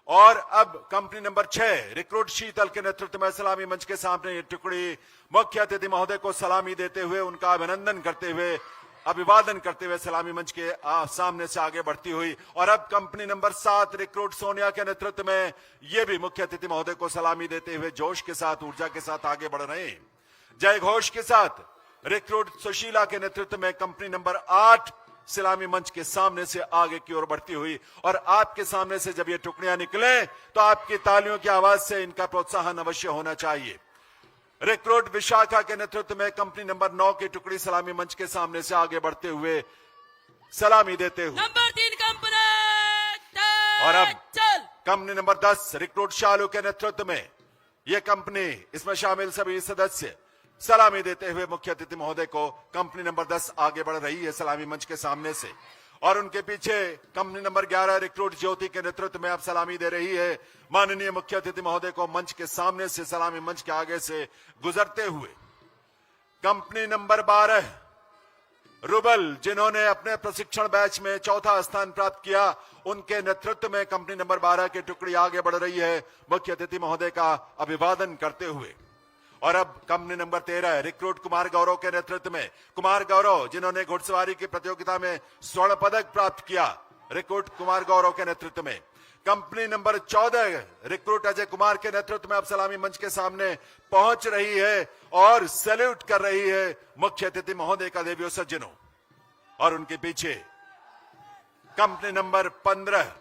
और अब कंपनी नंबर 6 रिक्रूट शीतल के नेतृत्व में सलामी मंच के सामने ये टुकड़ी मुख्य अतिथि महोदय को सलामी देते हुए, उनका अभिनंदन करते हुए, अभिवादन करते हुए सलामी मंच के सामने से आगे बढ़ती हुई। और अब कंपनी नंबर 7 रिक्रूट सोनिया के नेतृत्व में ये भी मुख्य अतिथि महोदय को सलामी देते हुए जोश के साथ, ऊर्जा के साथ आगे बढ़ रहे हैं। जय घोष के साथ रिक्रूट सुशीला के नेतृत्व में कंपनी नंबर 8 सलामी मंच के सामने से आगे की ओर बढ़ती हुई। और आपके सामने से जब ये टुकड़ियां निकले तो आपकी तालियों की आवाज से इनका प्रोत्साहन अवश्य होना चाहिए। रिक्रूट विशाखा के नेतृत्व में कंपनी नंबर 9 की टुकड़ी सलामी मंच के सामने से आगे बढ़ते हुए सलामी देते हुए। नंबर 3 कंपनी और अब कंपनी नंबर 10 रिक्रूट शालू के नेतृत्व में यह कंपनी, इसमें शामिल सभी सदस्य सलामी देते हुए मुख्य अतिथि महोदय को कंपनी नंबर 10 आगे बढ़ रही है सलामी मंच के सामने से। और उनके पीछे कंपनी नंबर 11 रिक्रूट ज्योति के नेतृत्व में अब सलामी दे रही है माननीय मुख्य अतिथि महोदय को मंच के सामने से, सलामी मंच के आगे से गुजरते हुए। कंपनी नंबर 12 रुबल, जिन्होंने अपने प्रशिक्षण बैच में 4था स्थान प्राप्त किया, उनके नेतृत्व में कंपनी नंबर 12 की टुकड़ी आगे बढ़ रही है मुख्य अतिथि महोदय का अभिवादन करते हुए। और अब company number 13 recruit Kumar Gaurav के नेतृत्व में, कुमार गौरव जिन्होंने घुड़सवारी की प्रतियोगिता में स्वर्ण पदक प्राप्त किया, रिक्रूट कुमार गौरव के नेतृत्व में। Company number 14 recruit Ajay Kumar के नेतृत्व में अब सलामी मंच के सामने पहुंच रही है और सैल्यूट कर रही है मुख्य अतिथि महोदय का देवियों सज्जनों। और उनके पीछे company number 15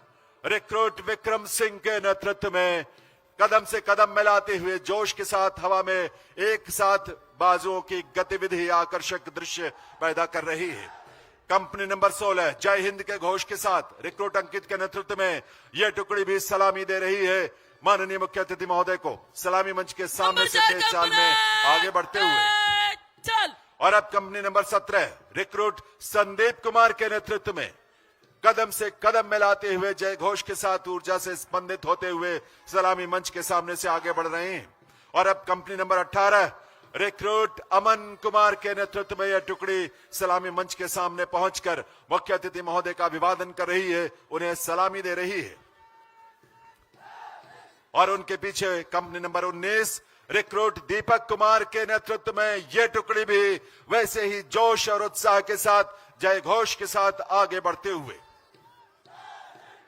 recruit Vikram Singh के नेतृत्व में कदम से कदम मिलाते हुए जोश के साथ हवा में एक साथ बाजुओं की गतिविधि आकर्षक दृश्य पैदा कर रही है। कंपनी नंबर 16 जय हिंद के घोष के साथ रिक्रूट अंकित के नेतृत्व में यह टुकड़ी भी सलामी दे रही है माननीय मुख्य अतिथि महोदय को, सलामी मंच के सामने से तेज चाल में आगे बढ़ते हुए। और अब company number 17 recruit Sandeep Kumar के नेतृत्व में कदम से कदम मिलाते हुए जय घोष के साथ ऊर्जा से स्पंदित होते हुए सलामी मंच के सामने से आगे बढ़ रहे हैं। और अब company number 18 recruit Aman Kumar के नेतृत्व में यह टुकड़ी सलामी मंच के सामने पहुंचकर मुख्य अतिथि महोदय का अभिवादन कर रही है, उन्हें सलामी दे रही है। और उनके पीछे company number 19 recruit Deepak Kumar के नेतृत्व में यह टुकड़ी भी वैसे ही जोश और उत्साह के साथ जय घोष के साथ आगे बढ़ते हुए।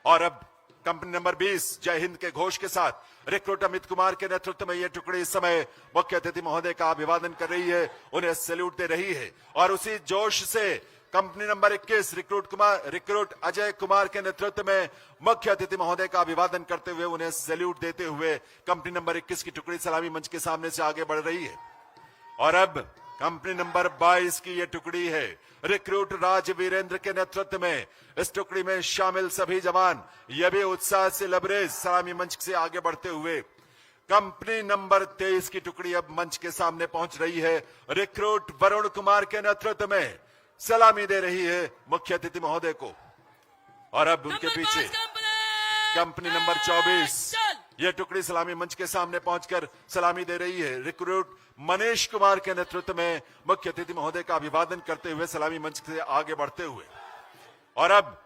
और अब कंपनी नंबर 20 जय हिंद के घोष के साथ रिक्रूट अमित कुमार के नेतृत्व में यह टुकड़ी इस समय मुख्य अतिथि महोदय का अभिवादन कर रही है, उन्हें सैल्यूट दे रही है। और उसी जोश से company number 21 recruit Ajay Kumar के नेतृत्व में मुख्य अतिथि महोदय का अभिवादन करते हुए उन्हें सैल्यूट देते हुए कंपनी नंबर 21 की टुकड़ी सलामी मंच के सामने से आगे बढ़ रही है। और अब कंपनी नंबर 22 की यह टुकड़ी है रिक्रूट राज वीरेंद्र के नेतृत्व में। इस टुकड़ी में शामिल सभी जवान यह भी उत्साह से लबरेज सलामी मंच से आगे बढ़ते हुए कंपनी नंबर 23 की टुकड़ी अब मंच के सामने पहुंच रही है। रिक्रूट वरुण कुमार के नेतृत्व में सलामी दे रही है मुख्य अतिथि महोदय को। और अब उनके पीछे कंपनी नंबर 24 यह टुकड़ी सलामी मंच के सामने पहुंचकर सलामी दे रही है। रिक्रूट मनीष कुमार के नेतृत्व में मुख्य अतिथि महोदय का अभिवादन करते हुए सलामी मंच से आगे बढ़ते हुए। और अब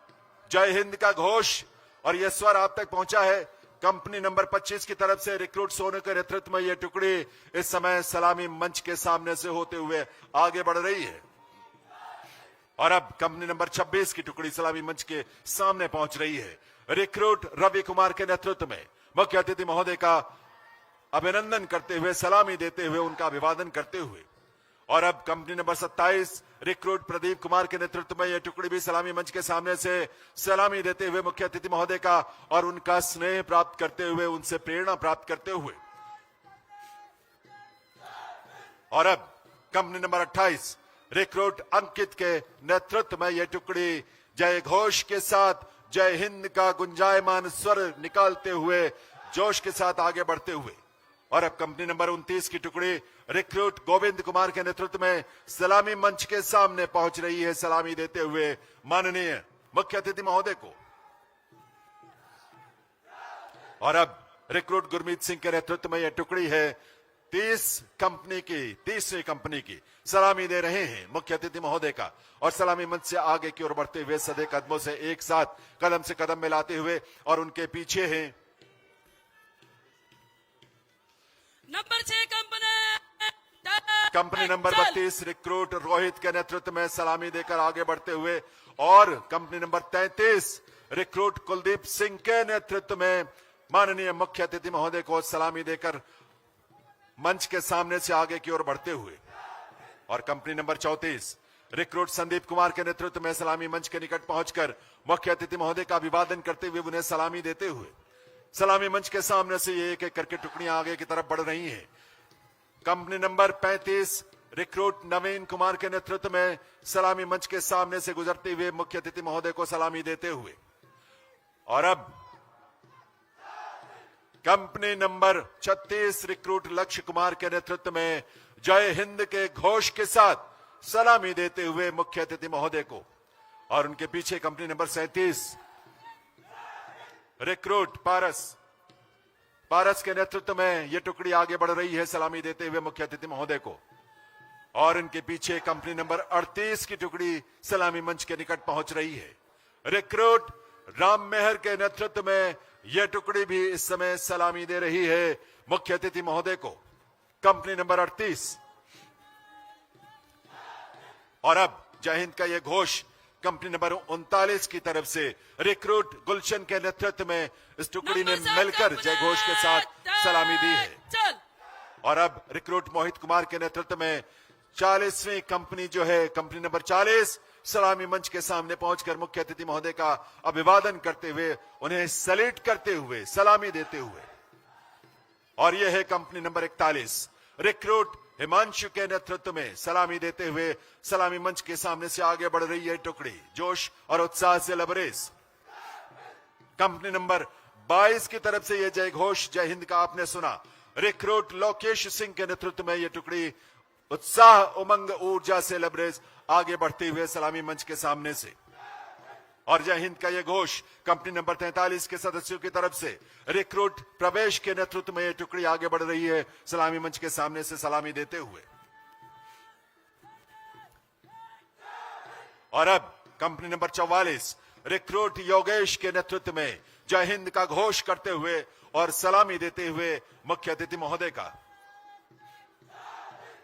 जय हिंद का घोष और यह स्वर आप तक पहुंचा है कंपनी नंबर 25 की तरफ से। रिक्रूट सोनू के नेतृत्व में यह टुकड़ी इस समय सलामी मंच के सामने से होते हुए आगे बढ़ रही है। और अब कंपनी नंबर 26 की टुकड़ी सलामी मंच के सामने पहुंच रही है। रिक्रूट रवि कुमार के नेतृत्व में मुख्य अतिथि महोदय का अभिनंदन करते हुए सलामी देते हुए उनका अभिवादन करते हुए। और अब company number 27 recruit Pradeep Kumar के नेतृत्व में यह टुकड़ी भी सलामी मंच के सामने से सलामी देते हुए मुख्य अतिथि महोदय का और उनका स्नेह प्राप्त करते हुए उनसे प्रेरणा प्राप्त करते हुए। और अब कंपनी नंबर 28 रिक्रूट अंकित के नेतृत्व में यह टुकड़ी जय घोष के साथ जय हिंद का गुंजायमान स्वर निकालते हुए जोश के साथ आगे बढ़ते हुए। और अब कंपनी नंबर 29 की टुकड़ी रिक्रूट गोविंद कुमार के नेतृत्व में सलामी मंच के सामने पहुंच रही है सलामी देते हुए माननीय मुख्य अतिथि महोदय को। और अब रिक्रूट गुरमीत सिंह के नेतृत्व में यह टुकड़ी है 30वीं कंपनी की सलामी दे रहे हैं मुख्य अतिथि महोदय का। और सलामी मंच से आगे की ओर बढ़ते हुए सधे कदमों से एक साथ कदम से कदम मिलाते हुए और उनके पीछे हैं number 6 company number 32 recruit Rohit के नेतृत्व में सलामी देकर आगे बढ़ते हुए। और company number 33 recruit Kuldeep Singh के नेतृत्व में माननीय मुख्य अतिथि महोदय को सलामी देकर मंच के सामने से आगे की ओर बढ़ते हुए। और company number 34 recruit Sandeep Kumar के नेतृत्व में सलामी मंच के निकट पहुंचकर मुख्य अतिथि महोदय का अभिवादन करते हुए उन्हें सलामी देते हुए सलामी मंच के सामने से ये एक एक करके टुकड़ियां आगे की तरफ बढ़ रही हैं। कंपनी नंबर 35 रिक्रूट नवीन कुमार के नेतृत्व में सलामी मंच के सामने से गुजरते हुए मुख्य अतिथि महोदय को सलामी देते हुए। और अब कंपनी नंबर 36 रिक्रूट लक्ष्य कुमार के नेतृत्व में जय हिंद के घोष के साथ सलामी देते हुए मुख्य अतिथि महोदय को। और उनके पीछे कंपनी नंबर 37 रिक्रूट पारस के नेतृत्व में यह टुकड़ी आगे बढ़ रही है सलामी देते हुए मुख्य अतिथि महोदय को। और इनके पीछे कंपनी नंबर 38 की टुकड़ी सलामी मंच के निकट पहुंच रही है। रिक्रूट राम मेहर के नेतृत्व में यह टुकड़ी भी इस समय सलामी दे रही है मुख्य अतिथि महोदय को। Company number 38। और अब जय हिंद का यह घोष कंपनी नंबर 39 की तरफ से रिक्रूट गुलशन के नेतृत्व में इस टुकड़ी ने मिलकर जय घोष के साथ सलामी दी है। और अब रिक्रूट मोहित कुमार के नेतृत्व में 40वीं कंपनी जो है कंपनी नंबर 40 सलामी मंच के सामने पहुंचकर मुख्य अतिथि महोदय का अभिवादन करते हुए उन्हें सैल्यूट करते हुए सलामी देते हुए। और यह है कंपनी नंबर 41 रिक्रूट हिमांशु के नेतृत्व में सलामी देते हुए सलामी मंच के सामने से आगे बढ़ रही है टुकड़ी जोश और उत्साह से लबरेज। कंपनी नंबर 22 की तरफ से यह जय घोष जय हिंद का आपने सुना। रिक्रूट लोकेश सिंह के नेतृत्व में यह टुकड़ी उत्साह उमंग ऊर्जा से लबरेज आगे बढ़ते हुए सलामी मंच के सामने से। और जय हिंद का यह घोष कंपनी नंबर 43 के सदस्यों की तरफ से रिक्रूट प्रवेश के नेतृत्व में यह टुकड़ी आगे बढ़ रही है सलामी मंच के सामने से सलामी देते हुए। और अब कंपनी नंबर 44 रिक्रूट योगेश के नेतृत्व में जय हिंद का घोष करते हुए और सलामी देते हुए मुख्य अतिथि महोदय का।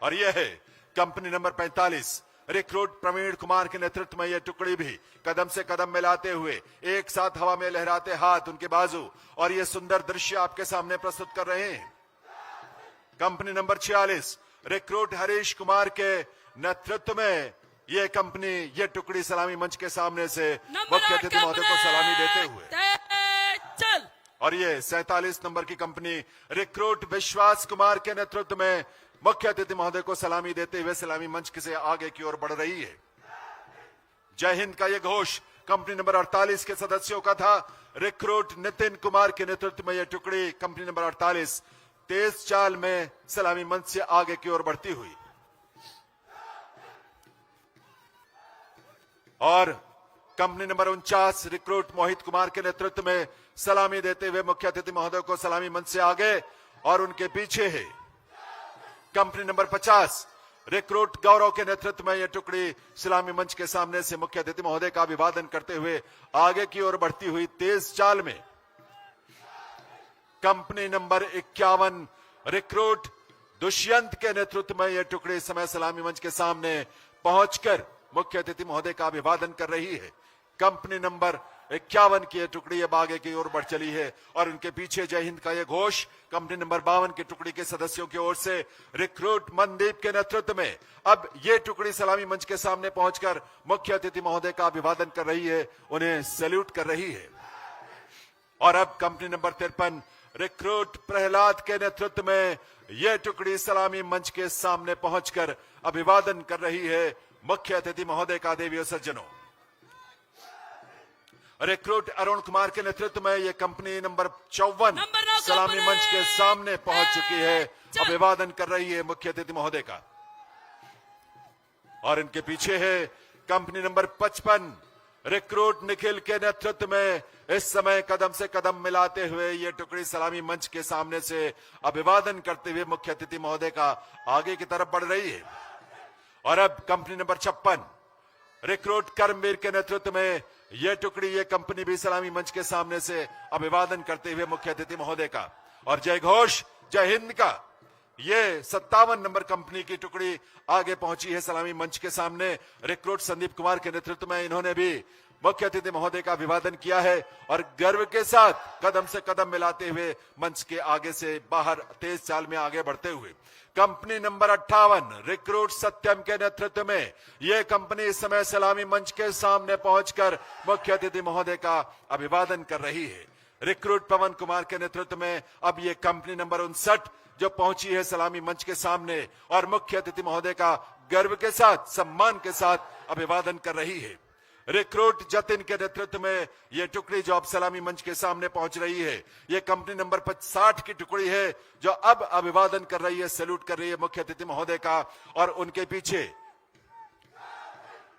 और यह है company number 45 recruit Praveen Kumar के नेतृत्व में यह टुकड़ी भी कदम से कदम मिलाते हुए एक साथ हवा में लहराते हाथ उनके बाजू और यह सुंदर दृश्य आपके सामने प्रस्तुत कर रहे हैं। Company number 46 recruit Harish Kumar के नेतृत्व में ये कंपनी, ये टुकड़ी सलामी मंच के सामने से नंबर मुख्य 8 अतिथि महोदय को सलामी देते हुए, चल और ये 47 नंबर की कंपनी रिक्रूट विश्वास कुमार के नेतृत्व में मुख्य अतिथि महोदय को सलामी देते हुए सलामी मंच से आगे की ओर बढ़ रही है। जय हिंद का ये घोष कंपनी नंबर 48 के सदस्यों का था। रिक्रूट नितिन कुमार के नेतृत्व में यह टुकड़ी कंपनी नंबर 48 तेज चाल में सलामी मंच से आगे की ओर बढ़ती हुई, और company number 49 recruit Mohit Kumar के नेतृत्व में सलामी देते हुए मुख्य अतिथि महोदय को सलामी मंच से आगे, और उनके पीछे है कंपनी नंबर 50 रिक्रूट गौरव के नेतृत्व में यह टुकड़ी सलामी मंच के सामने से मुख्य अतिथि महोदय का अभिवादन करते हुए आगे की ओर बढ़ती हुई तेज चाल में। कंपनी नंबर 51 रिक्रूट दुष्यंत के नेतृत्व में यह टुकड़ी इस समय सलामी मंच के सामने पहुंचकर मुख्य अतिथि महोदय का अभिवादन कर रही है। कंपनी नंबर 51 की यह टुकड़ी अब आगे की ओर बढ़ चली है, और उनके पीछे जय हिंद का यह घोष कंपनी नंबर 52 की टुकड़ी के सदस्यों की ओर से रिक्रूट मनदीप के नेतृत्व में अब ये टुकड़ी सलामी मंच के सामने पहुंचकर मुख्य अतिथि महोदय का अभिवादन कर रही है, उन्हें सैल्यूट कर रही है। और अब कंपनी नंबर 53 रिक्रूट प्रहलाद के नेतृत्व में यह टुकड़ी सलामी मंच के सामने पहुंचकर अभिवादन कर रही है मुख्य अतिथि महोदय का। देवियों सज्जनों, रिक्रूट अरुण कुमार के नेतृत्व में यह कंपनी नंबर 54 सलामी मंच के सामने पहुंच चुकी है, अभिवादन कर रही है मुख्य अतिथि महोदय का। और इनके पीछे है कंपनी नंबर 55 रिक्रूट निखिल के नेतृत्व में इस समय कदम से कदम मिलाते हुए यह टुकड़ी सलामी मंच के सामने से अभिवादन करते हुए मुख्य अतिथि महोदय का आगे की तरफ बढ़ रही है। और अब कंपनी नंबर 56 रिक्रूट कर्मवीर के नेतृत्व में यह टुकड़ी, यह कंपनी भी सलामी मंच के सामने से अभिवादन करते हुए मुख्य अतिथि महोदय का। और जय घोष जय हिंद का ये 57 नंबर कंपनी की टुकड़ी आगे पहुंची है सलामी मंच के सामने। रिक्रूट संदीप कुमार के नेतृत्व में इन्होंने भी मुख्य अतिथि महोदय का अभिवादन किया है, और गर्व के साथ कदम से कदम मिलाते हुए मंच के आगे से बाहर तेज चाल में आगे बढ़ते हुए कंपनी नंबर 58 रिक्रूट सत्यम के नेतृत्व में यह कंपनी इस समय सलामी मंच के सामने पहुंचकर मुख्य अतिथि महोदय का अभिवादन कर रही है। रिक्रूट पवन कुमार के नेतृत्व में अब यह कंपनी नंबर 59 जो पहुंची है सलामी मंच के सामने और मुख्य अतिथि महोदय का गर्व के साथ, सम्मान के साथ अभिवादन कर रही है। रिक्रूट जतिन के नेतृत्व में यह टुकड़ी जो अब सलामी मंच के सामने पहुंच रही है, यह कंपनी नंबर 60 की टुकड़ी है जो अब अभिवादन कर रही है, सैल्यूट कर रही है मुख्य अतिथि महोदय का। और उनके पीछे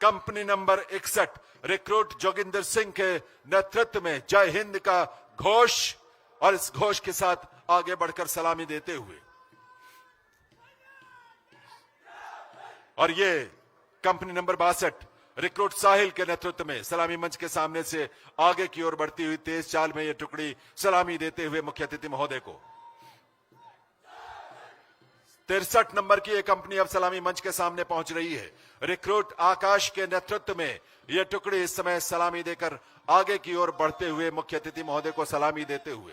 company number 61 recruit Joginder Singh के नेतृत्व में जय हिंद का घोष, और इस घोष के साथ आगे बढ़कर सलामी देते हुए, और ये कंपनी नंबर 62 रिक्रूट साहिल के नेतृत्व में सलामी मंच के सामने से आगे की ओर बढ़ती हुई तेज चाल में यह टुकड़ी सलामी देते हुए मुख्य अतिथि महोदय को। 63 नंबर की यह कंपनी अब सलामी मंच के सामने पहुंच रही है। रिक्रूट आकाश के नेतृत्व में यह टुकड़ी इस समय सलामी देकर आगे की ओर बढ़ते हुए मुख्य अतिथि महोदय को सलामी देते हुए,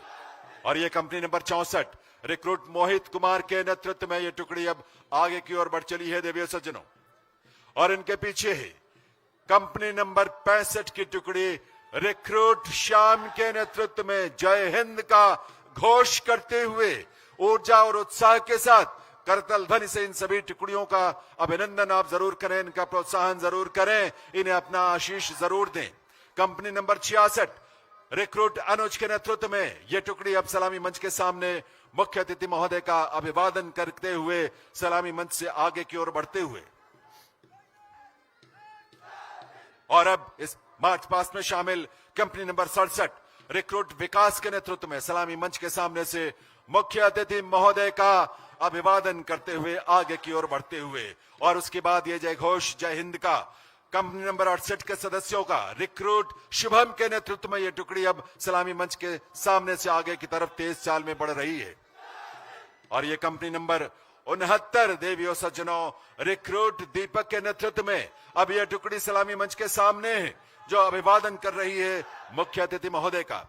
और यह company number 64 recruit Mohit Kumar के नेतृत्व में यह टुकड़ी अब आगे की ओर बढ़ चली है देवियों सज्जनों। और इनके पीछे है कंपनी नंबर 65 की टुकड़ी रिक्रूट श्याम के नेतृत्व में जय हिंद का घोष करते हुए ऊर्जा और उत्साह के साथ करतल ध्वनि से इन सभी टुकड़ियों का अभिनंदन आप जरूर करें, इनका प्रोत्साहन जरूर करें, इन्हें अपना आशीष जरूर दें। कंपनी नंबर 66 रिक्रूट अनुज के नेतृत्व में यह टुकड़ी अब सलामी मंच के सामने मुख्य अतिथि महोदय का अभिवादन करते हुए सलामी मंच से आगे की ओर बढ़ते हुए, और अब इस मार्च पास्ट में शामिल कंपनी नंबर 67 रिक्रूट विकास के नेतृत्व में सलामी मंच के सामने से मुख्य अतिथि महोदय का अभिवादन करते हुए आगे की ओर बढ़ते हुए, और उसके बाद ये जय घोष जय हिंद का कंपनी नंबर 68 के सदस्यों का रिक्रूट शुभम के नेतृत्व में यह टुकड़ी अब सलामी मंच के सामने से आगे की तरफ तेज चाल में बढ़ रही है। और यह कंपनी नंबर 69 देवियों सज्जनों रिक्रूट दीपक के नेतृत्व में अब यह टुकड़ी सलामी मंच के सामने है जो अभिवादन कर रही है मुख्य अतिथि महोदय का।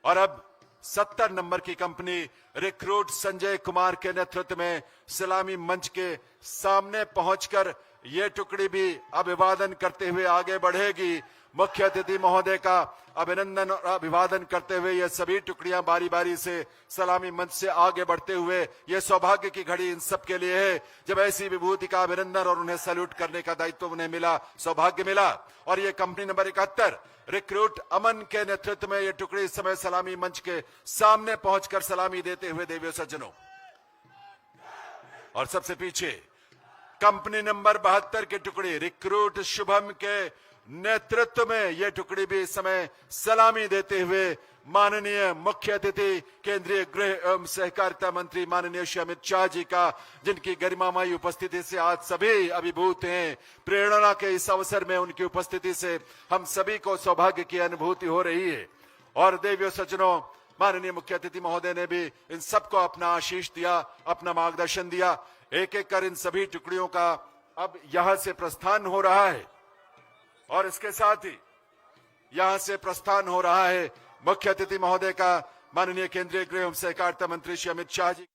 और अब 70 नंबर की कंपनी रिक्रूट संजय कुमार के नेतृत्व में सलामी मंच के सामने पहुंचकर ये टुकड़ी भी अभिवादन करते हुए आगे बढ़ेगी। मुख्य अतिथि महोदय का अभिनंदन और अभिवादन करते हुए ये सभी टुकड़ियां बारी बारी से सलामी मंच से आगे बढ़ते हुए ये सौभाग्य की घड़ी इन सब के लिए है जब ऐसी विभूति का अभिनंदन और उन्हें सैल्यूट करने का दायित्व उन्हें मिला, सौभाग्य मिला। और ये कंपनी नंबर 71 रिक्रूट अमन के नेतृत्व में ये टुकड़ी इस समय सलामी मंच के सामने पहुंचकर सलामी देते हुए देवियों सज्जनों। और सबसे पीछे कंपनी नंबर 72 की टुकड़ी रिक्रूट शुभम के नेतृत्व में यह टुकड़ी भी इस समय सलामी देते हुए माननीय मुख्य अतिथि केंद्रीय गृह एवं सहकारिता मंत्री माननीय श्री अमित शाह जी का, जिनकी गरिमामयी उपस्थिति से आज सभी अभिभूत हैं। प्रेरणा के इस अवसर में उनकी उपस्थिति से हम सभी को सौभाग्य की अनुभूति हो रही है। और देवियों सज्जनों, माननीय मुख्य अतिथि महोदय ने भी इन सबको अपना आशीष दिया, अपना मार्गदर्शन दिया। एक एक कर इन सभी टुकड़ियों का अब यहां से प्रस्थान हो रहा है और इसके साथ ही यहां से प्रस्थान हो रहा है मुख्य अतिथि महोदय का, माननीय केंद्रीय गृह एवं सहकारिता मंत्री श्री अमित शाह जी।